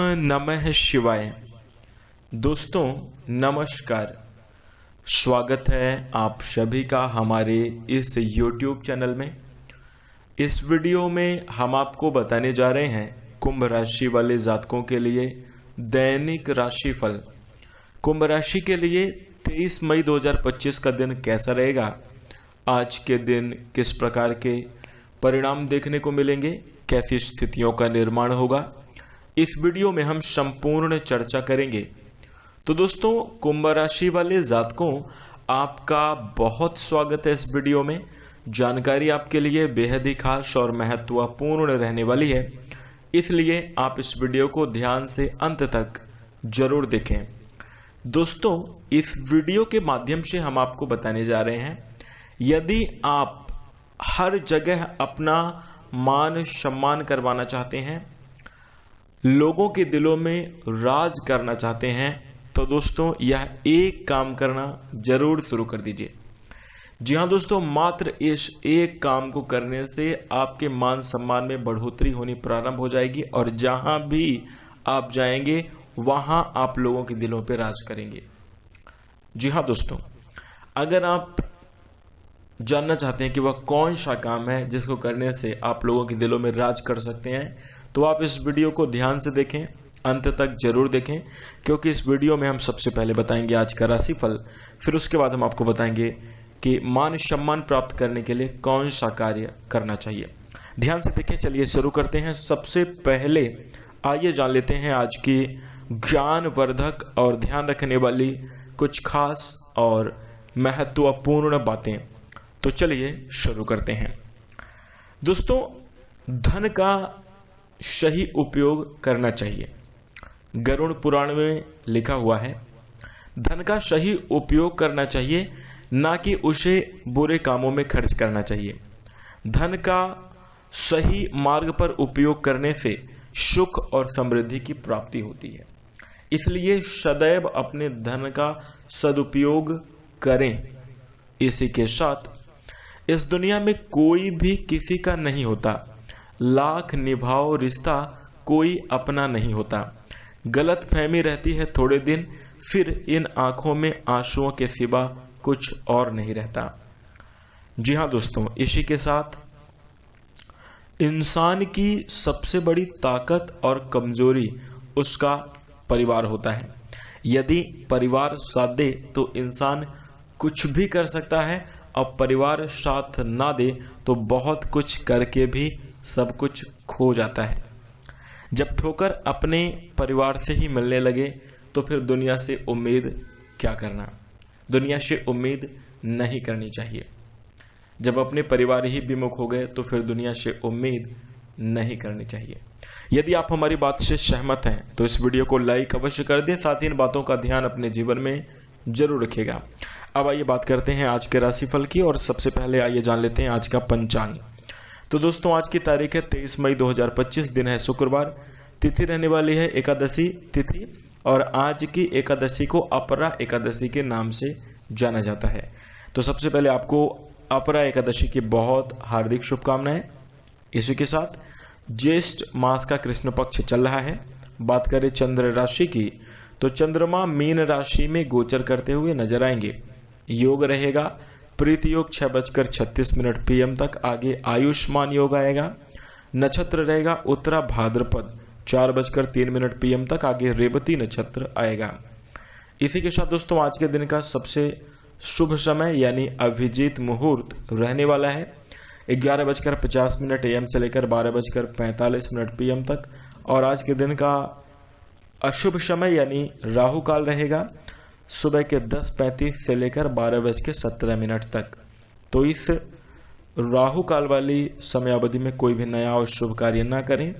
नमः शिवाय। दोस्तों नमस्कार, स्वागत है आप सभी का हमारे इस YouTube चैनल में। इस वीडियो में हम आपको बताने जा रहे हैं कुंभ राशि वाले जातकों के लिए दैनिक राशिफल। कुंभ राशि के लिए 23 मई 2025 का दिन कैसा रहेगा, आज के दिन किस प्रकार के परिणाम देखने को मिलेंगे, कैसी स्थितियों का निर्माण होगा, इस वीडियो में हम संपूर्ण चर्चा करेंगे। तो दोस्तों कुंभ राशि वाले जातकों, आपका बहुत स्वागत है इस वीडियो में। जानकारी आपके लिए बेहद ही खास और महत्वपूर्ण रहने वाली है, इसलिए आप इस वीडियो को ध्यान से अंत तक जरूर देखें। दोस्तों इस वीडियो के माध्यम से हम आपको बताने जा रहे हैं, यदि आप हर जगह अपना मान सम्मान करवाना चाहते हैं, लोगों के दिलों में राज करना चाहते हैं, तो दोस्तों यह एक काम करना जरूर शुरू कर दीजिए। जी हां दोस्तों, मात्र इस एक काम को करने से आपके मान सम्मान में बढ़ोतरी होनी प्रारंभ हो जाएगी और जहां भी आप जाएंगे वहां आप लोगों के दिलों पे राज करेंगे। जी हां दोस्तों, अगर आप जानना चाहते हैं कि वह कौन सा काम है जिसको करने से आप लोगों के दिलों में राज कर सकते हैं, तो आप इस वीडियो को ध्यान से देखें, अंत तक जरूर देखें, क्योंकि इस वीडियो में हम सबसे पहले बताएंगे आज का राशिफल, फिर उसके बाद हम आपको बताएंगे कि मान सम्मान प्राप्त करने के लिए कौन सा कार्य करना चाहिए। ध्यान से देखें, चलिए शुरू करते हैं। सबसे पहले आइए जान लेते हैं आज की ज्ञानवर्धक और ध्यान रखने वाली कुछ खास और महत्वपूर्ण बातें। तो चलिए शुरू करते हैं। दोस्तों धन का सही उपयोग करना चाहिए। गरुड़ पुराण में लिखा हुआ है, धन का सही उपयोग करना चाहिए, ना कि उसे बुरे कामों में खर्च करना चाहिए। धन का सही मार्ग पर उपयोग करने से सुख और समृद्धि की प्राप्ति होती है, इसलिए सदैव अपने धन का सदुपयोग करें। इसी के साथ इस दुनिया में कोई भी किसी का नहीं होता, लाख निभाओ रिश्ता कोई अपना नहीं होता। गलत फहमी रहती है थोड़े दिन, फिर इन आंखों में आंसुओं के सिवा कुछ और नहीं रहता। जी हां दोस्तों, इसी के साथ इंसान की सबसे बड़ी ताकत और कमजोरी उसका परिवार होता है। यदि परिवार साथ दे तो इंसान कुछ भी कर सकता है, और परिवार साथ ना दे तो बहुत कुछ करके भी सब कुछ खो जाता है। जब ठोकर अपने परिवार से ही मिलने लगे तो फिर दुनिया से उम्मीद क्या करना, दुनिया से उम्मीद नहीं करनी चाहिए। जब अपने परिवार ही विमुख हो गए तो फिर दुनिया से उम्मीद नहीं करनी चाहिए। यदि आप हमारी बात से सहमत हैं तो इस वीडियो को लाइक अवश्य कर दें, साथ ही इन बातों का ध्यान अपने जीवन में जरूर रखिएगा। अब आइए बात करते हैं आज के राशिफल की, और सबसे पहले आइए जान लेते हैं आज का पंचांग। तो दोस्तों आज की तारीख है 23 मई 2025, दिन है शुक्रवार, तिथि रहने वाली है एकादशी तिथि, और आज की एकादशी को अपरा एकादशी के नाम से जाना जाता है। तो सबसे पहले आपको अपरा एकादशी की बहुत हार्दिक शुभकामनाएं। इसी के साथ ज्येष्ठ मास का कृष्ण पक्ष चल रहा है। बात करें चंद्र राशि की, तो चंद्रमा मीन राशि में गोचर करते हुए नजर आएंगे। योग रहेगा प्रीति योग 6:36 PM तक, आगे आयुष्मान योग आएगा। नक्षत्र रहेगा उत्तरा भाद्रपद 4:03 PM तक, आगे रेवती नक्षत्र आएगा। इसी के साथ दोस्तों आज के दिन का सबसे शुभ समय यानी अभिजीत मुहूर्त रहने वाला है 11:50 AM से लेकर 12:45 PM तक, और आज के दिन का अशुभ समय यानी राहु काल रहेगा सुबह के 10:35 से लेकर 12:17 तक। तो इस राहु काल वाली समय अवधि में कोई भी नया और शुभ कार्य ना करें,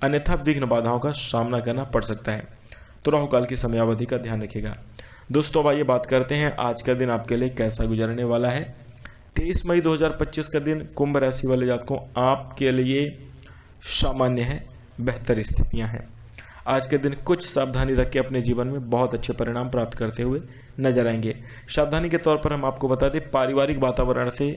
अन्यथा विघ्न बाधाओं का सामना करना पड़ सकता है। तो राहु काल की समय अवधि का ध्यान रखिएगा। दोस्तों अब आइए बात करते हैं आज का दिन आपके लिए कैसा गुजरने वाला है। 23 मई 2025 का दिन कुंभ राशि वाले जातकों आपके लिए सामान्य है, बेहतर स्थितियां हैं। आज के दिन कुछ सावधानी रख के अपने जीवन में बहुत अच्छे परिणाम प्राप्त करते हुए नजर आएंगे। सावधानी के तौर पर हम आपको बता दें, पारिवारिक वातावरण से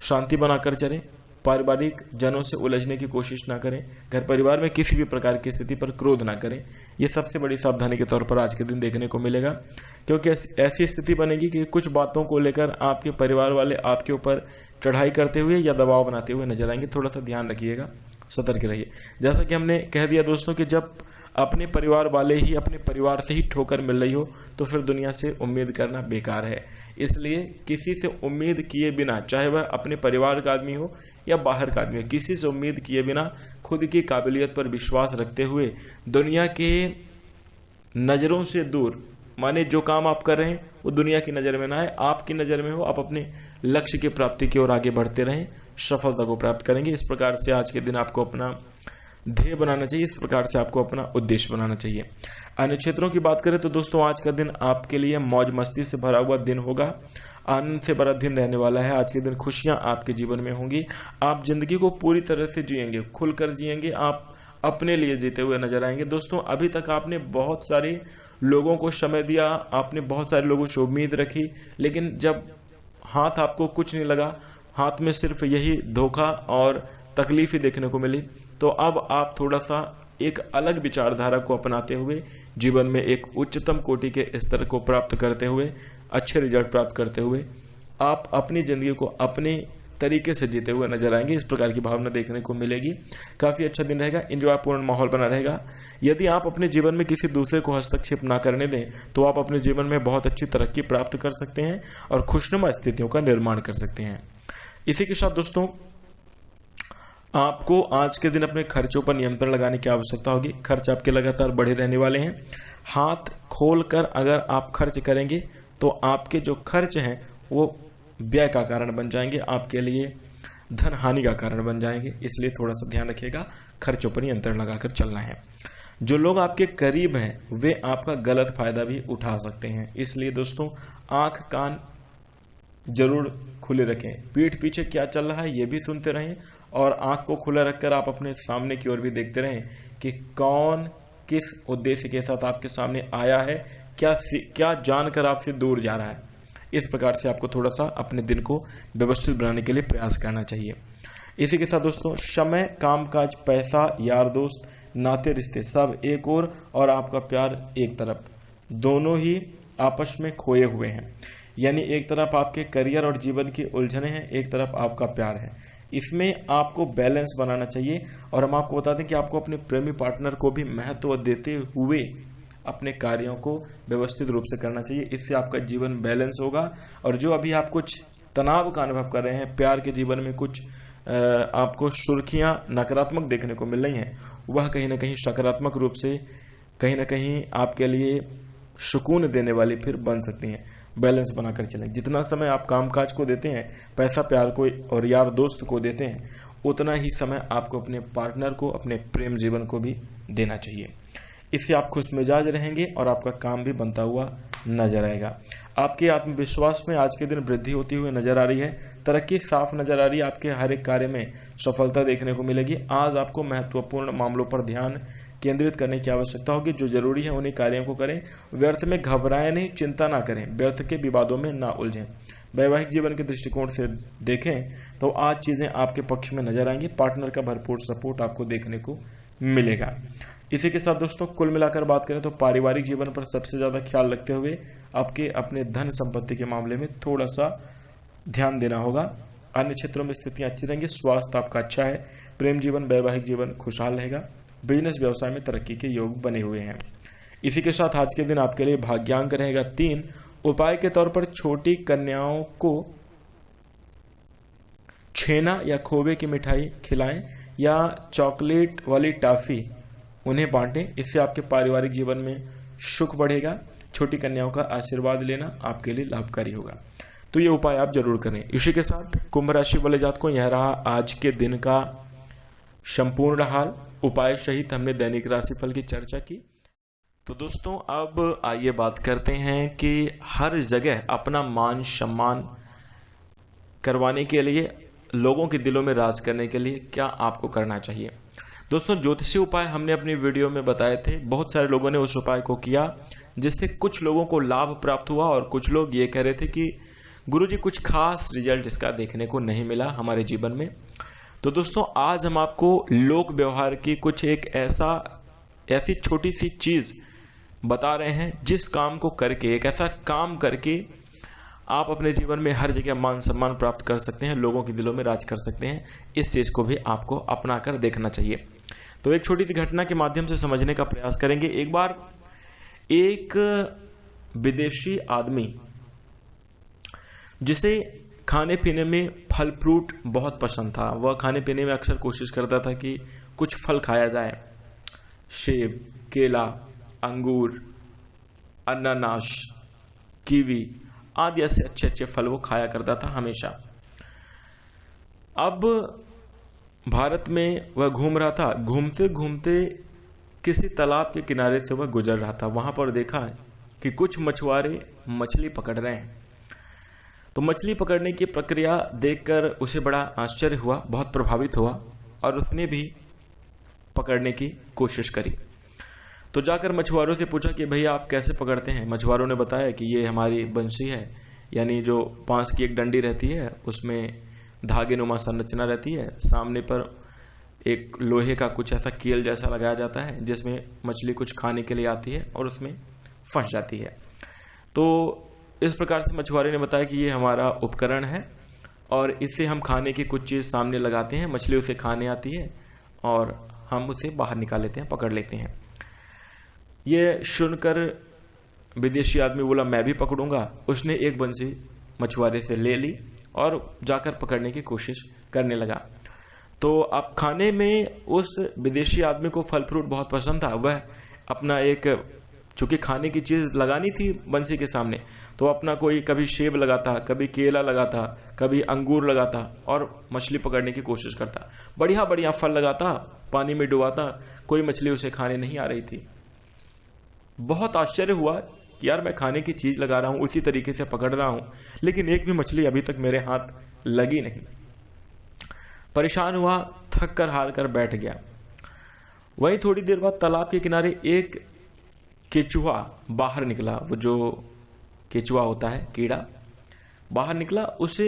शांति बनाकर चलें, पारिवारिक जनों से उलझने की कोशिश ना करें, घर परिवार में किसी भी प्रकार की स्थिति पर क्रोध ना करें। ये सबसे बड़ी सावधानी के तौर पर आज के दिन देखने को मिलेगा, क्योंकि ऐसी स्थिति बनेगी कि कुछ बातों को लेकर आपके परिवार वाले आपके ऊपर चढ़ाई करते हुए या दबाव बनाते हुए नजर आएंगे। थोड़ा सा ध्यान रखिएगा, सतर्क रहिए। जैसा कि हमने कह दिया दोस्तों कि जब अपने परिवार वाले ही अपने परिवार से ही ठोकर मिल रही हो तो फिर दुनिया से उम्मीद करना बेकार है। इसलिए किसी से उम्मीद किए बिना, चाहे वह अपने परिवार का आदमी हो या बाहर का आदमी हो, किसी से उम्मीद किए बिना खुद की काबिलियत पर विश्वास रखते हुए दुनिया के नजरों से दूर, माने जो काम आप कर रहे हैं वो दुनिया की नजर में ना आए, आपकी नजर में हो, आप अपने लक्ष्य की प्राप्ति की ओर आगे बढ़ते रहें, सफलता को प्राप्त करेंगे। इस प्रकार से आज के दिन आपको अपना ध्येय बनाना चाहिए, इस प्रकार से आपको अपना उद्देश्य बनाना चाहिए। अन्य क्षेत्रों की बात करें तो दोस्तों आज का दिन आपके लिए मौज मस्ती से भरा हुआ दिन होगा, आनंद से भरा दिन रहने वाला है। आज के दिन खुशियां आपके जीवन में होंगी, आप जिंदगी को पूरी तरह से जिएंगे, खुलकर जिएंगे, आप अपने लिए जीते हुए नजर आएंगे। दोस्तों अभी तक आपने बहुत सारे लोगों को समय दिया, आपने बहुत सारे लोगों से उम्मीद रखी, लेकिन जब हाथ आपको कुछ नहीं लगा, हाथ में सिर्फ यही धोखा और तकलीफ ही देखने को मिली, तो अब आप थोड़ा सा एक अलग विचारधारा को अपनाते हुए जीवन में एक उच्चतम कोटि के स्तर को प्राप्त करते हुए, अच्छे रिजल्ट प्राप्त करते हुए आप अपनी जिंदगी को अपने तरीके से जीते हुए नजर आएंगे। इस प्रकार की भावना देखने को मिलेगी। काफी अच्छा दिन रहेगा, एंजॉयपूर्ण माहौल बना रहेगा। यदि आप अपने जीवन में किसी दूसरे को हस्तक्षेप ना करने दें तो आप अपने जीवन में बहुत अच्छी तरक्की प्राप्त कर सकते हैं और खुशनुमा स्थितियों का निर्माण कर सकते हैं। इसी के साथ दोस्तों आपको आज के दिन अपने खर्चों पर नियंत्रण लगाने की आवश्यकता होगी। खर्च आपके लगातार बढ़े रहने वाले हैं। हाथ खोलकर अगर आप खर्च करेंगे तो आपके जो खर्च हैं वो व्यय का कारण बन जाएंगे, आपके लिए धन हानि का कारण बन जाएंगे। इसलिए थोड़ा सा ध्यान रखिएगा, खर्चों पर नियंत्रण लगाकर चलना है। जो लोग आपके करीब हैं वे आपका गलत फायदा भी उठा सकते हैं, इसलिए दोस्तों आंख कान जरूर खुले रखें। पीठ पीछे क्या चल रहा है ये भी सुनते रहें और आंख को खुला रखकर आप अपने सामने की ओर भी देखते रहें कि कौन किस उद्देश्य के साथ आपके सामने आया है, क्या जानकर आपसे दूर जा रहा है। इस प्रकार से आपको थोड़ा सा अपने दिन को व्यवस्थित बनाने के लिए प्रयास करना चाहिए। इसी के साथ दोस्तों समय, कामकाज, पैसा, यार दोस्त, नाते रिश्ते सब एक ओर और आपका प्यार एक तरफ, दोनों ही आपस में खोए हुए हैं। यानी एक तरफ आपके करियर और जीवन की उलझने हैं, एक तरफ आपका प्यार है। इसमें आपको बैलेंस बनाना चाहिए और हम आपको बता दें कि आपको अपने प्रेमी पार्टनर को भी महत्व देते हुए अपने कार्यों को व्यवस्थित रूप से करना चाहिए। इससे आपका जीवन बैलेंस होगा और जो अभी आप कुछ तनाव का अनुभव कर रहे हैं, प्यार के जीवन में कुछ आपको सुर्खियां नकारात्मक देखने को मिल रही हैं, वह कहीं ना कहीं सकारात्मक रूप से कहीं ना कहीं आपके लिए सुकून देने वाली फिर बन सकती हैं। बैलेंस बनाकर चलें। जितना समय आप कामकाज को देते हैं, पैसा प्यार को और यार दोस्त को देते हैं, उतना ही समय आपको अपने पार्टनर को, अपने प्रेम जीवन को भी देना चाहिए। इससे आप खुश मिजाज रहेंगे और आपका काम भी बनता हुआ नजर आएगा। आपके आत्मविश्वास में आज के दिन वृद्धि होती हुई नजर आ रही है। तरक्की साफ नजर आ रही है, आपके हर एक कार्य में सफलता देखने को मिलेगी। आज आपको महत्वपूर्ण मामलों पर ध्यान केंद्रित करने की आवश्यकता होगी। जो जरूरी है उन्हीं कार्यों को करें, व्यर्थ में घबराएं नहीं, चिंता ना करें, व्यर्थ के विवादों में ना उलझें। वैवाहिक जीवन के दृष्टिकोण से देखें तो आज चीजें आपके पक्ष में नजर आएंगी। पार्टनर का भरपूर सपोर्ट आपको देखने को मिलेगा। इसी के साथ दोस्तों कुल मिलाकर बात करें तो पारिवारिक जीवन पर सबसे ज्यादा ख्याल रखते हुए आपके अपने धन संपत्ति के मामले में थोड़ा सा ध्यान देना होगा। अन्य क्षेत्रों में स्थितियां अच्छी रहेंगी। स्वास्थ्य आपका अच्छा है। प्रेम जीवन, वैवाहिक जीवन खुशहाल रहेगा। बिजनेस व्यवसाय में तरक्की के योग बने हुए हैं। इसी के साथ आज के दिन आपके लिए भाग्यांक रहेगा 3। उपाय के तौर पर छोटी कन्याओं को छेना या खोवे की मिठाई खिलाएं या चॉकलेट वाली टॉफी उन्हें बांटें। इससे आपके पारिवारिक जीवन में सुख बढ़ेगा। छोटी कन्याओं का आशीर्वाद लेना आपके लिए लाभकारी होगा, तो ये उपाय आप जरूर करें। इसी के साथ कुंभ राशि वाले जातकों यह रहा आज के दिन का संपूर्ण हाल। उपाय सहित हमने दैनिक राशिफल की चर्चा की। तो दोस्तों अब आइए बात करते हैं कि हर जगह अपना मान सम्मान करवाने के लिए, लोगों के दिलों में राज करने के लिए क्या आपको करना चाहिए। दोस्तों ज्योतिषीय उपाय हमने अपनी वीडियो में बताए थे। बहुत सारे लोगों ने उस उपाय को किया जिससे कुछ लोगों को लाभ प्राप्त हुआ और कुछ लोग ये कह रहे थे कि गुरुजी कुछ खास रिजल्ट इसका देखने को नहीं मिला हमारे जीवन में। तो दोस्तों आज हम आपको लोक व्यवहार की कुछ एक ऐसी छोटी सी चीज बता रहे हैं जिस काम को करके, एक ऐसा काम करके आप अपने जीवन में हर जगह मान सम्मान प्राप्त कर सकते हैं, लोगों के दिलों में राज कर सकते हैं। इस चीज को भी आपको अपना कर देखना चाहिए। तो एक छोटी सी घटना के माध्यम से समझने का प्रयास करेंगे। एक बार एक विदेशी आदमी जिसे खाने पीने में फल फ्रूट बहुत पसंद था, वह खाने पीने में अक्सर कोशिश करता था कि कुछ फल खाया जाए। सेब, केला, अंगूर, अनानास, कीवी आदि ऐसे अच्छे अच्छे फल वो खाया करता था हमेशा। अब भारत में वह घूम रहा था। घूमते घूमते किसी तालाब के किनारे से वह गुजर रहा था। वहां पर देखा कि कुछ मछुआरे मछली पकड़ रहे हैं। तो मछली पकड़ने की प्रक्रिया देखकर उसे बड़ा आश्चर्य हुआ, बहुत प्रभावित हुआ और उसने भी पकड़ने की कोशिश करी। तो जाकर मछुआरों से पूछा कि भैया आप कैसे पकड़ते हैं। मछुआरों ने बताया कि ये हमारी बंसी है, यानी जो बांस की एक डंडी रहती है उसमें धागे नुमा संरचना रहती है, सामने पर एक लोहे का कुछ ऐसा कील जैसा लगाया जाता है जिसमें मछली कुछ खाने के लिए आती है और उसमें फंस जाती है। तो इस प्रकार से मछुआरे ने बताया कि ये हमारा उपकरण है और इससे हम खाने की कुछ चीज सामने लगाते हैं, मछली उसे खाने आती है और हम उसे बाहर निकाल लेते हैं, पकड़ लेते हैं। ये सुनकर विदेशी आदमी बोला मैं भी पकड़ूंगा। उसने एक बंसी मछुआरे से ले ली और जाकर पकड़ने की कोशिश करने लगा। तो अब खाने में उस विदेशी आदमी को फल फ्रूट बहुत पसंद था। वह अपना एक, चूंकि खाने की चीज लगानी थी बंसी के सामने, तो अपना कोई कभी सेब लगाता, कभी केला लगाता, कभी अंगूर लगाता और मछली पकड़ने की कोशिश करता। बढ़िया बढ़िया फल लगाता, पानी में डुबाता, कोई मछली उसे खाने नहीं आ रही थी। बहुत आश्चर्य हुआ कि यार मैं खाने की चीज लगा रहा हूं, उसी तरीके से पकड़ रहा हूं, लेकिन एक भी मछली अभी तक मेरे हाथ लगी नहीं। परेशान हुआ, थक कर हार कर बैठ गया। वहीं थोड़ी देर बाद तालाब के किनारे एक केचुआ बाहर निकला। वो जो केचुआ होता है, कीड़ा, बाहर निकला। उसे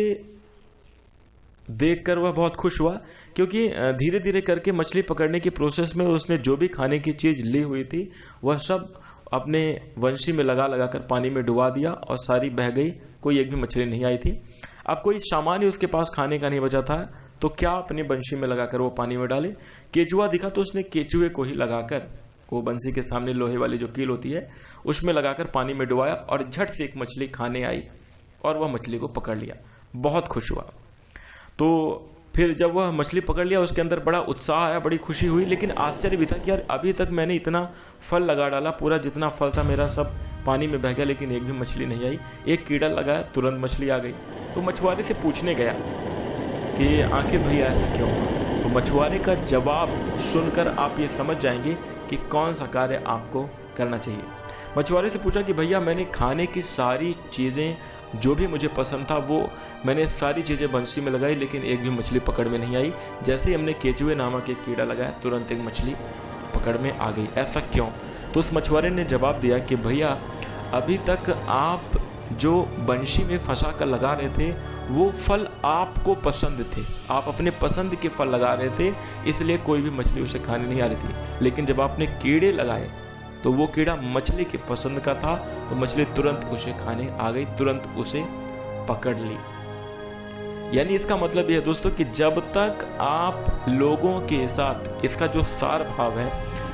देखकर वह बहुत खुश हुआ क्योंकि धीरे धीरे करके मछली पकड़ने की प्रोसेस में उसने जो भी खाने की चीज ली हुई थी वह सब अपने वंशी में लगा लगा कर पानी में डुबा दिया और सारी बह गई, कोई एक भी मछली नहीं आई थी। अब कोई सामान ही उसके पास खाने का नहीं बचा था, तो क्या अपने बंशी में लगाकर वो पानी में डाले। केचुआ दिखा तो उसने केचुए को ही लगाकर वो बंसी के सामने लोहे वाली जो कील होती है उसमें लगाकर पानी में डुबाया और झट से एक मछली खाने आई और वह मछली को पकड़ लिया। बहुत खुश हुआ। तो फिर जब वह मछली पकड़ लिया उसके अंदर बड़ा उत्साह आया, बड़ी खुशी हुई, लेकिन आश्चर्य भी था कि यार अभी तक मैंने इतना फल लगा डाला, पूरा जितना फल था मेरा सब पानी में बह गया, लेकिन एक भी मछली नहीं आई। एक कीड़ा लगाया, तुरंत मछली आ गई। तो मछुआरे से पूछने गया कि आखिर भैया ऐसा क्यों हुआ। तो मछुआरे का जवाब सुनकर आप ये समझ जाएंगे कि कौन सा कार्य आपको करना चाहिए। मछुआरे से पूछा कि भैया मैंने खाने की सारी चीजें जो भी मुझे पसंद था वो मैंने सारी चीजें बंसी में लगाई, लेकिन एक भी मछली पकड़ में नहीं आई। जैसे ही हमने केचुए नामक एक कीड़ा लगाया तुरंत एक मछली पकड़ में आ गई, ऐसा क्यों। तो उस मछुआरे ने जवाब दिया कि भैया अभी तक आप जो बंशी में फंसा कर लगा रहे थे वो फल आपको पसंद थे, आप अपने पसंद के फल लगा रहे थे, इसलिए कोई भी मछली उसे खाने नहीं आ रही थी। लेकिन जब आपने कीड़े लगाए तो वो कीड़ा मछली के पसंद का था, तो मछली तुरंत उसे खाने आ गई, तुरंत उसे पकड़ ली। यानी इसका मतलब यह है दोस्तों कि जब तक आप लोगों के साथ, इसका जो सार भाव है,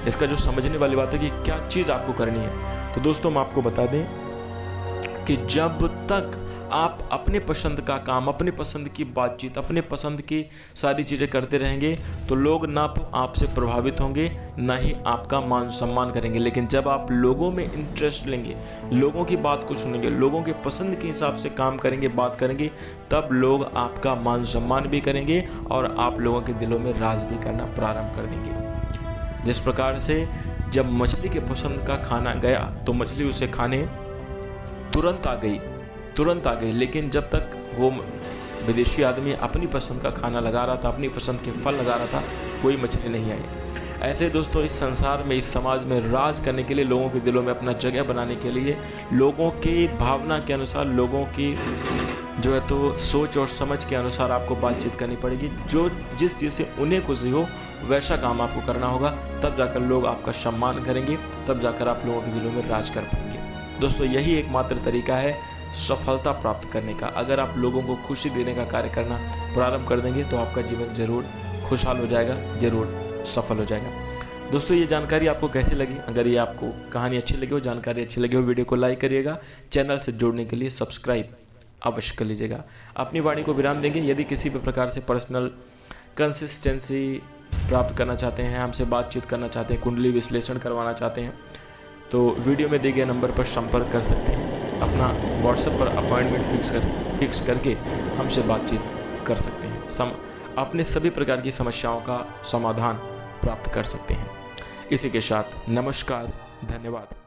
इसका जो समझने वाली बात है कि क्या चीज आपको करनी है, तो दोस्तों हम आपको बता दें कि जब तक आप अपने पसंद का काम, अपने पसंद की बातचीत, अपने पसंद की सारी चीजें करते रहेंगे तो लोग ना तो आपसे प्रभावित होंगे ना ही आपका मान सम्मान करेंगे। लेकिन जब आप लोगों में इंटरेस्ट लेंगे, लोगों की बात को सुनेंगे, लोगों के पसंद के हिसाब से काम करेंगे, बात करेंगे, तब लोग आपका मान सम्मान भी करेंगे और आप लोगों के दिलों में राज भी करना प्रारंभ कर देंगे। जिस प्रकार से जब मछली के पसंद का खाना गया तो मछली उसे खाने तुरंत आ गई, लेकिन जब तक वो विदेशी आदमी अपनी पसंद का खाना लगा रहा था, अपनी पसंद के फल लगा रहा था, कोई मछली नहीं आई। ऐसे दोस्तों इस संसार में, इस समाज में राज करने के लिए, लोगों के दिलों में अपना जगह बनाने के लिए, लोगों की भावना के अनुसार, लोगों की जो है तो सोच और समझ के अनुसार आपको बातचीत करनी पड़ेगी। जो जिस चीज़ से उन्हें खुशी हो वैसा काम आपको करना होगा, तब जाकर लोग आपका सम्मान करेंगे, तब जाकर आप लोगों के दिलों में राज कर पाएंगे। दोस्तों, यही एकमात्र तरीका है सफलता प्राप्त करने का। अगर आप लोगों को खुशी देने का कार्य करना प्रारंभ कर देंगे तो आपका जीवन जरूर खुशहाल हो जाएगा, जरूर सफल हो जाएगा। दोस्तों, ये जानकारी आपको कैसी लगी? अगर ये आपको कहानी अच्छी लगी हो, जानकारी अच्छी लगी हो, वीडियो को लाइक करिएगा। चैनल से जुड़ने के लिए सब्सक्राइब अवश्य कर लीजिएगा। अपनी वाणी को विराम देंगे। यदि किसी भी प्रकार से पर्सनल कंसिस्टेंसी प्राप्त करना चाहते हैं, हमसे बातचीत करना चाहते हैं, कुंडली विश्लेषण करवाना चाहते हैं, तो वीडियो में दिए गए नंबर पर संपर्क कर सकते हैं। अपना व्हाट्सएप पर अपॉइंटमेंट फिक्स करके हमसे बातचीत कर सकते हैं। अपने सभी प्रकार की समस्याओं का समाधान प्राप्त कर सकते हैं। इसी के साथ नमस्कार, धन्यवाद।